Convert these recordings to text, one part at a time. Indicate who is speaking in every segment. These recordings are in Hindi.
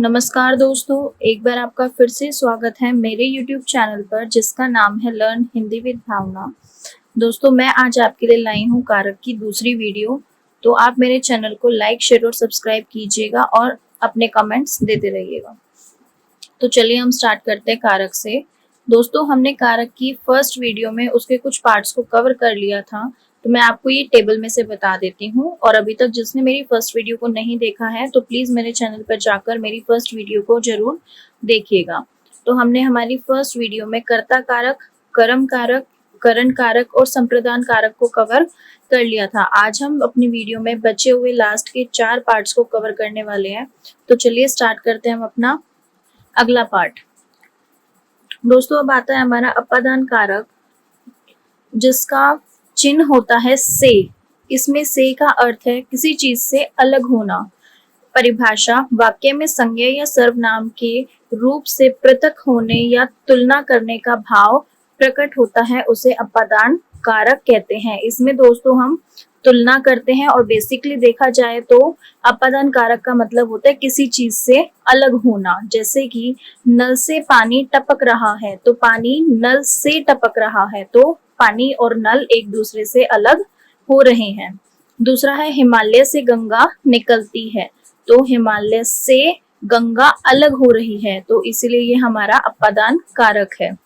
Speaker 1: नमस्कार दोस्तों, एक बार आपका फिर से स्वागत है मेरे YouTube चैनल पर जिसका नाम है लर्न हिंदी विद भावना। दोस्तों, मैं आज आपके लिए लाई हूँ कारक की दूसरी वीडियो। तो आप मेरे चैनल को लाइक, शेयर और सब्सक्राइब कीजिएगा और अपने कमेंट्स देते रहिएगा। तो चलिए हम स्टार्ट करते हैं कारक से। दोस्तों, हमने कारक की फर्स्ट वीडियो में उसके कुछ पार्ट्स को कवर कर लिया था, तो मैं आपको ये टेबल में से बता देती हूँ। और अभी तक जिसने मेरी फर्स्ट वीडियो को नहीं देखा है तो प्लीज मेरे चैनल पर जाकर मेरी फर्स्ट वीडियो को जरूर देखिएगा। तो हमने हमारी फर्स्ट वीडियो में कर्ता कारक, कर्म कारक, करण कारक और संप्रदान कारक को कवर कर लिया था। आज हम अपनी वीडियो में बचे हुए लास्ट के 4 पार्ट्स को कवर करने वाले हैं। तो चलिए स्टार्ट करते हैं हम अपना अगला पार्ट। दोस्तों, अब आता है हमारा अपादान कारक, जिसका चिन्ह होता है से। इसमें से का अर्थ है किसी चीज से अलग होना। परिभाषा, वाक्य में संज्ञा या सर्वनाम के रूप से पृथक होने या तुलना करने का भाव प्रकट होता है, उसे अपादान कारक कहते हैं। इसमें दोस्तों हम तुलना करते हैं और बेसिकली देखा जाए तो अपादान कारक का मतलब होता है किसी चीज से अलग होना। जैसे कि नल से पानी टपक रहा है, तो पानी नल से टपक रहा है, तो पानी और नल एक दूसरे से अलग हो रहे हैं। दूसरा है हिमालय से गंगा निकलती है, तो हिमालय से गंगा अलग हो रही है, तो इसीलिए ये हमारा अपादान कारक है।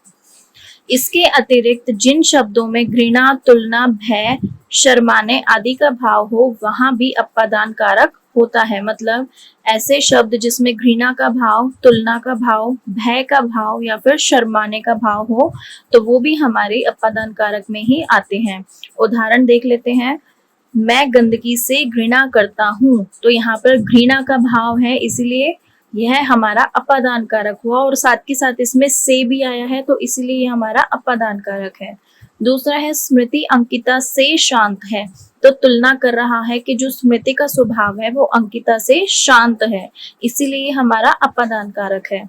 Speaker 1: इसके अतिरिक्त जिन शब्दों में घृणा, तुलना, भय, शर्माने आदि का भाव हो, वहां भी अपादान कारक होता है। मतलब ऐसे शब्द जिसमें घृणा का भाव, तुलना का भाव, भय का भाव या फिर शर्माने का भाव हो, तो वो भी हमारे अपादान कारक में ही आते हैं। उदाहरण देख लेते हैं। मैं गंदगी से घृणा करता हूँ, तो यहाँ पर घृणा का भाव है, इसीलिए यह हमारा अपादान कारक हुआ। और साथ के साथ इसमें से भी आया है, तो इसीलिए यह हमारा अपादान कारक है। दूसरा है स्मृति अंकिता से शांत है, तो तुलना कर रहा है कि जो स्मृति का स्वभाव है वो अंकिता से शांत है, इसीलिए हमारा अपादान कारक है।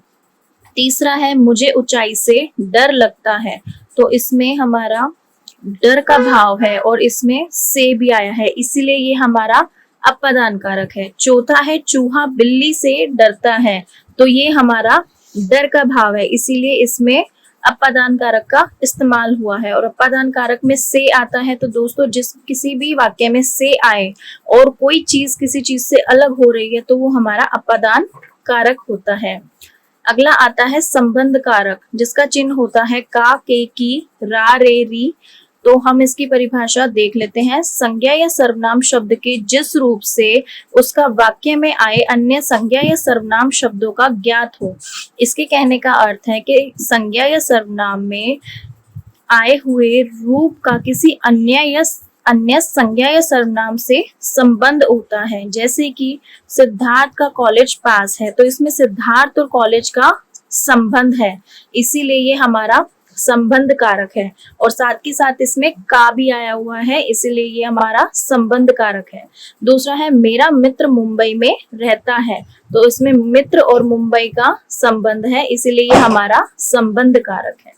Speaker 1: तीसरा है मुझे ऊंचाई से डर लगता है, तो इसमें हमारा डर का भाव है और इसमें से भी आया है, इसीलिए ये हमारा अपादान कारक है। चौथा है चूहा बिल्ली से डरता है, तो ये हमारा डर का भाव है, इसीलिए इसमें अपादान कारक का इस्तेमाल हुआ है। और अपादान कारक में से आता है, तो दोस्तों जिस किसी भी वाक्य में से आए और कोई चीज किसी चीज से अलग हो रही है, तो वो हमारा अपादान कारक होता है। अगला आता है संबंध कारक, जिसका चिन्ह होता है का, के, की, रा, रे, री। तो हम इसकी परिभाषा देख लेते हैं। संज्ञा या सर्वनाम शब्द के जिस रूप से उसका वाक्य में आए अन्य संज्ञा या सर्वनाम शब्दों का ज्ञात हो। इसके कहने का अर्थ है कि संज्ञा या सर्वनाम में आए हुए रूप का किसी अन्य संज्ञा या सर्वनाम से संबंध होता है। जैसे कि सिद्धार्थ का कॉलेज पास है, तो इसमें सिद्धार्थ और कॉलेज का संबंध है, इसीलिए ये हमारा संबंध कारक है। और साथ के साथ इसमें का भी आया हुआ है, इसीलिए ये हमारा संबंध कारक है। दूसरा है मेरा मित्र मुंबई में रहता है, तो इसमें मित्र और मुंबई का संबंध है, इसीलिए ये हमारा संबंध कारक है।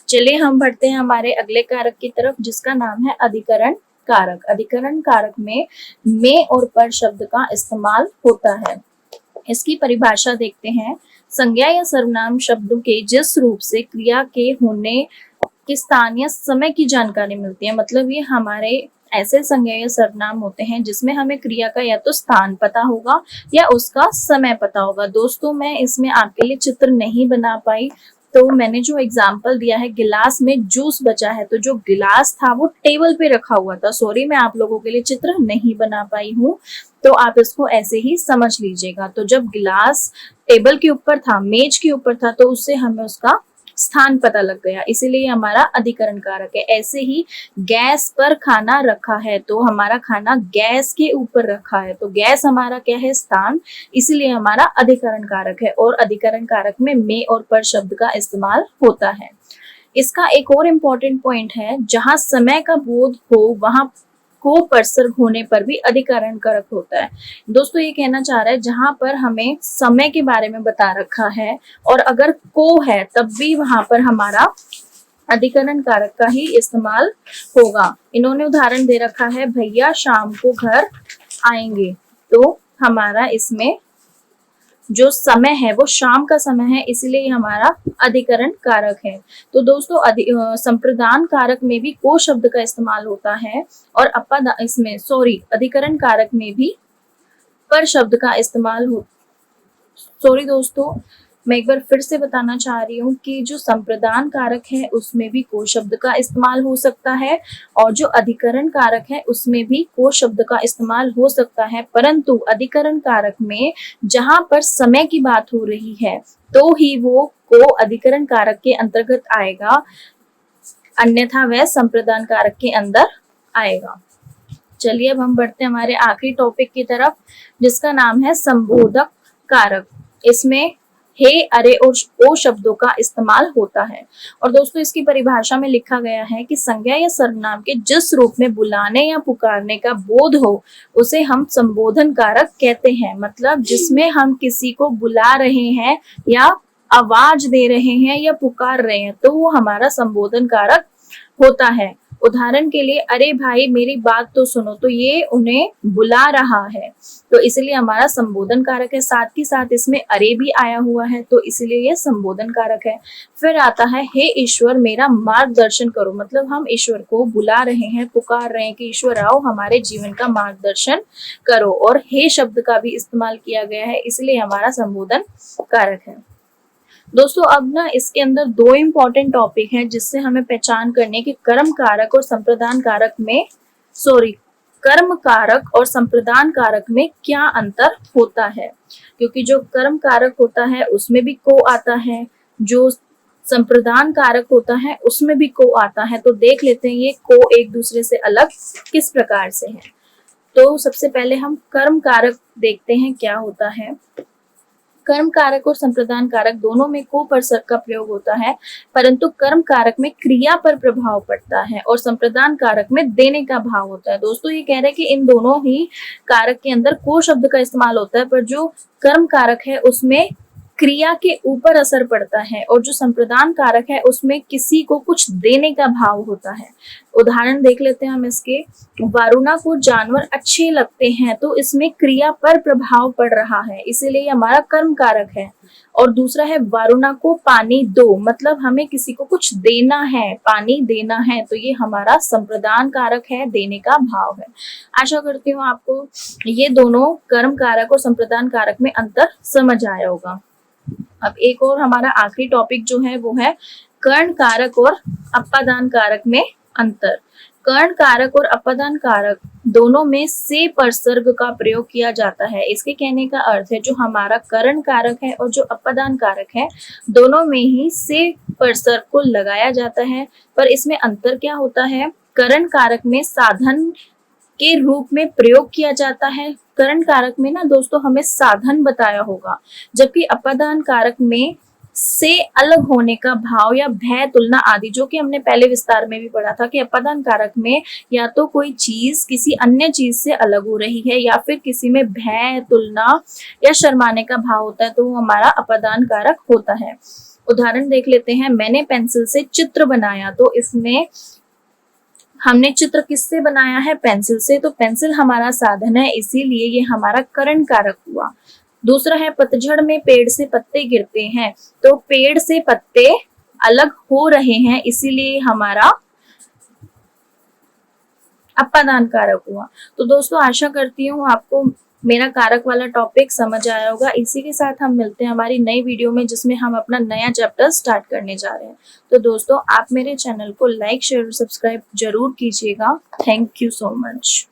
Speaker 1: चलिए हम बढ़ते हैं हमारे अगले कारक की तरफ, जिसका नाम है अधिकरण कारक। अधिकरण कारक में और पर शब्द का इस्तेमाल होता है। इसकी परिभाषा देखते हैं। संज्ञा या सर्वनाम शब्दों के जिस रूप से क्रिया के होने के स्थान या समय की जानकारी मिलती है। मतलब ये हमारे ऐसे संज्ञा या सर्वनाम होते हैं जिसमें हमें क्रिया का या तो स्थान पता होगा या उसका समय पता होगा। दोस्तों, मैं इसमें आपके लिए चित्र नहीं बना पाई, तो मैंने जो एग्जाम्पल दिया है, गिलास में जूस बचा है, तो जो गिलास था वो टेबल पे रखा हुआ था। सॉरी, मैं आप लोगों के लिए चित्र नहीं बना पाई हूँ, तो आप इसको ऐसे ही समझ लीजिएगा। तो जब गिलास टेबल के ऊपर था, मेज के ऊपर था, तो उससे हमें उसका स्थान पता लग गया, इसीलिए हमारा अधिकरण कारक है। ऐसे ही गैस पर खाना रखा है, तो हमारा खाना गैस के ऊपर रखा है, तो गैस हमारा क्या है, स्थान, इसीलिए हमारा अधिकरण कारक है। और अधिकरण कारक में और पर शब्द का इस्तेमाल होता है। इसका एक और इम्पोर्टेंट पॉइंट है, जहां समय का बोध हो वहां को परसर्ग होने पर भी अधिकरण कारक होता है। दोस्तों, ये कहना चाह रहा है जहां पर हमें समय के बारे में बता रखा है और अगर को है तब भी वहां पर हमारा अधिकरण कारक का ही इस्तेमाल होगा। इन्होंने उदाहरण दे रखा है, भैया शाम को घर आएंगे, तो हमारा इसमें जो समय है वो शाम का समय है, इसीलिए ये हमारा अधिकरण कारक है। तो दोस्तों संप्रदान कारक में भी को शब्द का इस्तेमाल होता है और अधिकरण कारक में भी पर शब्द का इस्तेमाल हो। सॉरी दोस्तों, मैं एक बार फिर से बताना चाह रही हूँ कि जो संप्रदान कारक है उसमें भी को शब्द का इस्तेमाल हो सकता है और जो अधिकरण कारक है उसमें भी को शब्द का इस्तेमाल हो सकता है, परंतु अधिकरण कारक में जहां पर समय की बात हो रही है तो ही वो को अधिकरण कारक के अंतर्गत आएगा, अन्यथा वह संप्रदान कारक के अंदर आएगा। चलिए अब हम बढ़ते हैं हमारे आखिरी टॉपिक की तरफ, जिसका नाम है संबोधक कारक। इसमें हे, अरे और ओ शब्दों का इस्तेमाल होता है। और दोस्तों इसकी परिभाषा में लिखा गया है कि संज्ञा या सर्वनाम के जिस रूप में बुलाने या पुकारने का बोध हो उसे हम संबोधन कारक कहते हैं। मतलब जिसमें हम किसी को बुला रहे हैं या आवाज दे रहे हैं या पुकार रहे हैं तो वो हमारा संबोधन कारक होता है। उदाहरण के लिए, अरे भाई मेरी बात तो सुनो, तो ये उन्हें बुला रहा है, तो इसलिए हमारा संबोधन कारक है। साथ ही साथ इसमें अरे भी आया हुआ है, तो इसलिए ये संबोधन कारक है। फिर आता है हे ईश्वर मेरा मार्गदर्शन करो, मतलब हम ईश्वर को बुला रहे हैं, पुकार रहे हैं कि ईश्वर आओ हमारे जीवन का मार्गदर्शन करो, और हे शब्द का भी इस्तेमाल किया गया है, इसलिए हमारा संबोधन कारक है। दोस्तों अब ना इसके अंदर दो इम्पोर्टेंट टॉपिक हैं जिससे हमें पहचान करने की कर्म कारक और संप्रदान कारक में कर्म कारक और संप्रदान कारक में क्या अंतर होता है, क्योंकि जो कर्म कारक होता है उसमें भी को आता है, जो संप्रदान कारक होता है उसमें भी को आता है। तो देख लेते हैं ये को एक दूसरे से अलग किस प्रकार से है। तो सबसे पहले हम कर्म कारक देखते हैं क्या होता है। कर्म कारक और संप्रदान कारक दोनों में को परसर्ग का प्रयोग होता है, परंतु कर्म कारक में क्रिया पर प्रभाव पड़ता है और संप्रदान कारक में देने का भाव होता है। दोस्तों ये कह रहे हैं कि इन दोनों ही कारक के अंदर को शब्द का इस्तेमाल होता है, पर जो कर्म कारक है उसमें क्रिया के ऊपर असर पड़ता है और जो संप्रदान कारक है उसमें किसी को कुछ देने का भाव होता है। उदाहरण देख लेते हैं हम इसके। वारुणा को जानवर अच्छे लगते हैं, तो इसमें क्रिया पर प्रभाव पड़ रहा है, इसीलिए हमारा कर्म कारक है। और दूसरा है वारुणा को पानी दो, मतलब हमें किसी को कुछ देना है, पानी देना है, तो ये हमारा संप्रदान कारक है, देने का भाव है। आशा करती हूँ आपको ये दोनों कर्म कारक और संप्रदान कारक में अंतर समझ आया होगा। अब एक और हमारा आखिरी टॉपिक जो है वो है कर्ण कारक और अपादान कारक में अंतर। कर्ण कारक और अपादान कारक दोनों में से परसर्ग का प्रयोग किया जाता है। इसके कहने का अर्थ है जो हमारा कर्ण कारक है और जो अपादान कारक है दोनों में ही से परसर्ग को लगाया जाता है, पर इसमें अंतर क्या होता है। कर्ण कारक में साधन के रूप में प्रयोग किया जाता है। कर्ण कारक में ना दोस्तों हमें साधन बताया होगा, जबकि अपादान कारक में से अलग होने का भाव या भय, तुलना आदि, जो कि हमने पहले विस्तार में भी पढ़ा था कि अपादान कारक में या तो कोई चीज किसी अन्य चीज से अलग हो रही है या फिर किसी में भय, तुलना या शर्माने का भाव होता है, तो वो हमारा अपादान कारक होता है। उदाहरण देख लेते हैं। मैंने पेंसिल से चित्र बनाया, तो इसमें हमने चित्र किससे बनाया है, पेंसिल से, तो पेंसिल हमारा साधन है, इसीलिए ये हमारा कर्ण कारक हुआ। दूसरा है पतझड़ में पेड़ से पत्ते गिरते हैं, तो पेड़ से पत्ते अलग हो रहे हैं, इसीलिए हमारा अपादान कारक हुआ। तो दोस्तों आशा करती हूँ आपको मेरा कारक वाला टॉपिक समझ आया होगा। इसी के साथ हम मिलते हैं हमारी नई वीडियो में जिसमें हम अपना नया चैप्टर स्टार्ट करने जा रहे हैं। तो दोस्तों आप मेरे चैनल को लाइक, शेयर और सब्सक्राइब जरूर कीजिएगा। Thank you so much.